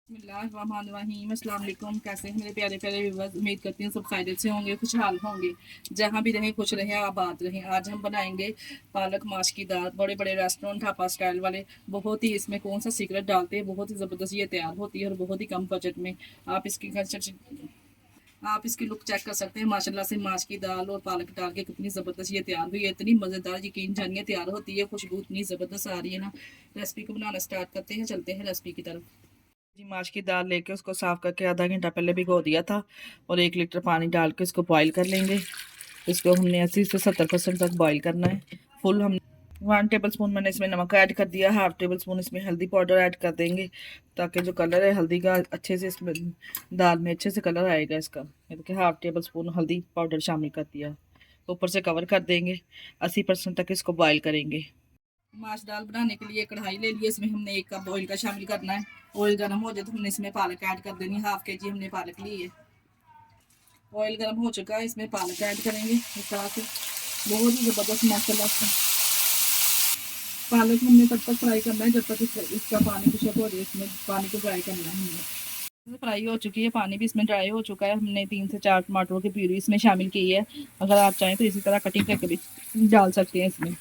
बिस्मिल्लाहिर्रहमानिर्रहीम। अस्सलाम वालेकुम। कैसे हैं मेरे प्यारे प्यारे व्यूअर्स? उम्मीद करती हूँ सब खैरियत से होंगे, खुशहाल होंगे। जहाँ भी रहें खुश रहें, आबाद रहें। आज हम बनाएंगे पालक माश की दाल। बड़े बड़े रेस्टोरेंट ढाबा स्टाइल वाले बहुत ही इसमें कौन सा सीक्रेट डालते हैं, बहुत ही ज़बरदस्त ये तैयार होती है और बहुत ही कम बजट में। आप इसकी आप इसकी लुक चेक कर सकते हैं। माशाल्लाह से माश की दाल और पालक डाल के कितनी ज़बरदस्त ये तैयार हुई है, इतनी मज़ेदार यकीन जानिए तैयार होती है। खुशबू इतनी ज़बरदस्त आ रही है ना। रेसिपी को बनाना स्टार्ट करते हैं, चलते हैं रेसिपी की तरफ। जी, माश की दाल लेके उसको साफ़ करके आधा घंटा पहले भिगो दिया था और 1 लीटर पानी डाल के इसको बॉईल कर लेंगे। इसको हमने 80 से 70% तक बॉईल करना है। फुल हम 1 टेबल स्पून मैंने इसमें नमक ऐड कर दिया, हाफ टेबल स्पून इसमें हल्दी पाउडर ऐड कर देंगे ताकि जो कलर है हल्दी का अच्छे से इसमें दाल में अच्छे से कलर आएगा इसका। ये देखिए हाफ टेबल स्पून हल्दी पाउडर शामिल कर दिया। ऊपर से कवर कर देंगे, 80% तक इसको बॉईल करेंगे। माश दाल बनाने के लिए कढ़ाई ले लिए, इसमें हमने 1 कप ऑयल का शामिल करना है। ऑयल गर्म हो जाए तो हमने इसमें पालक ऐड कर देनी है। हाफ के जी हमने पालक ली है। ऑयल गर्म हो चुका है, इसमें पालक ऐड करेंगे इस तरह से। बहुत ही ज़बरदस्त माशाल्लाह से पालक हमने तब तक फ्राई करना है जब तक इसका पानी खुशक हो जाए। इसमें पानी को फ्राई करना है हमने। फ्राई हो चुकी है, पानी भी इसमें ड्राई हो चुका है। हमने 3 से 4 टमाटरों की प्यूरी इसमें शामिल की है। अगर आप चाहें तो इसी तरह कटिंग करके भी डाल सकते हैं इसमें।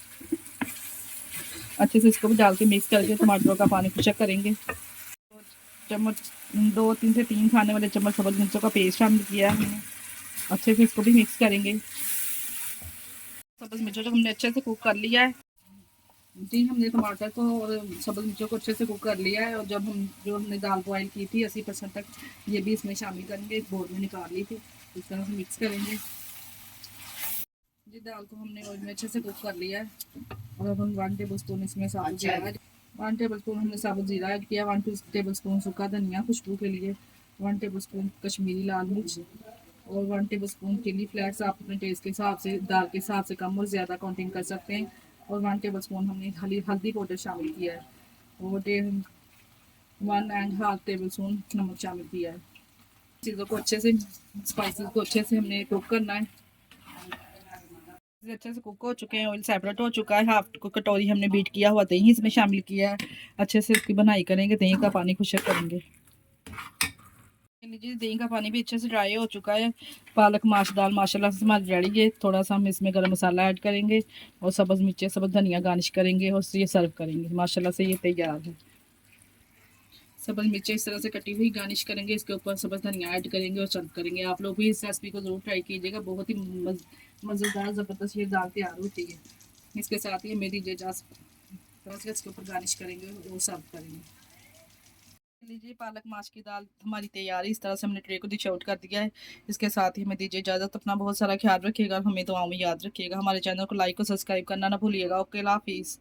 अच्छे से इसको भी डाल के मिक्स करके टमाटरों का पानी खुशक करेंगे। चम्मच 2 3 खाने वाले चम्मच सब्ज़ मिर्चों का पेस्ट शामिल किया है हमने। अच्छे से इसको भी मिक्स करेंगे। सब्ज़ मिर्चों को हमने अच्छे से कुक कर लिया है। जी, हमने टमाटर को और सब्ज़ मिर्चों को अच्छे से कुक कर लिया है और जब हम जो हमने दाल बॉयल की थी 80% तक, ये भी इसमें शामिल करेंगे। एक बोल में निकाल ली थी, इस तरह से मिक्स करेंगे। जी, दाल को हमने ऑयल में अच्छे से कुक कर लिया है और अब हम 1 टेबल स्पून इसमें साबुत जीरा 1 टेबल स्पून हमने साबुत जीरा ऐड किया। 1 टेबल स्पून सूखा धनिया खुशबू के लिए। 1 टेबल स्पून कश्मीरी लाल मिर्च और 1 टेबल स्पून चिली फ्लेक्स। आप अपने टेस्ट के हिसाब से दाल के हिसाब से कम और ज़्यादा काउंटिंग कर सकते हैं। और 1 टेबल स्पून हमने हल्दी पाउडर शामिल किया है और 1.5 टेबल स्पून नमक शामिल किया है। चीज़ों को अच्छे से स्पाइसेस को अच्छे से हमने कुक करना है। अच्छे से कुक हो चुके हैं, ऑयल सेपरेट हो चुका है। हाफ कटोरी हमने बीट किया हुआ दही इसमें शामिल किया है। अच्छे से इसकी बनाई करेंगे, दही का पानी खुशक करेंगे। लीजिए दही का पानी भी अच्छे से ड्राई हो चुका है। पालक माश दाल माशाल्लाह से हमारी रेडी है। थोड़ा सा हम इसमें गरम मसाला ऐड करेंगे और सब्ज़ मिर्चें सब्ज़ धनिया गार्निश करेंगे और ये सर्व करेंगे। माशाल्लाह से ये तैयार है। सब्ज़ मिर्चें इस तरह से कटी हुई गार्निश करेंगे, इसके ऊपर सब्ज़ धनिया ऐड करेंगे और सर्व करेंगे। आप लोग भी इस रेसिपी को ज़रूर ट्राई कीजिएगा, बहुत ही मज़ेदार ज़बरदस्त ये दाल तैयार होती है। इसके साथ ही मेरी इजाज़त, इसके ऊपर गार्निश करेंगे और सर्व करेंगे। लीजिए पालक माश की दाल हमारी तैयार है। इस तरह से हमने ट्रे को डिश आउट कर दिया है। इसके साथ ही हमें दीजिए इजाज़त। अपना बहुत सारा ख्याल रखिएगा और हमें दुआओं में याद रखिएगा। हमारे चैनल को लाइक और सब्सक्राइब करना ना भूलिएगा। ओके, अल्लाह हाफिज़।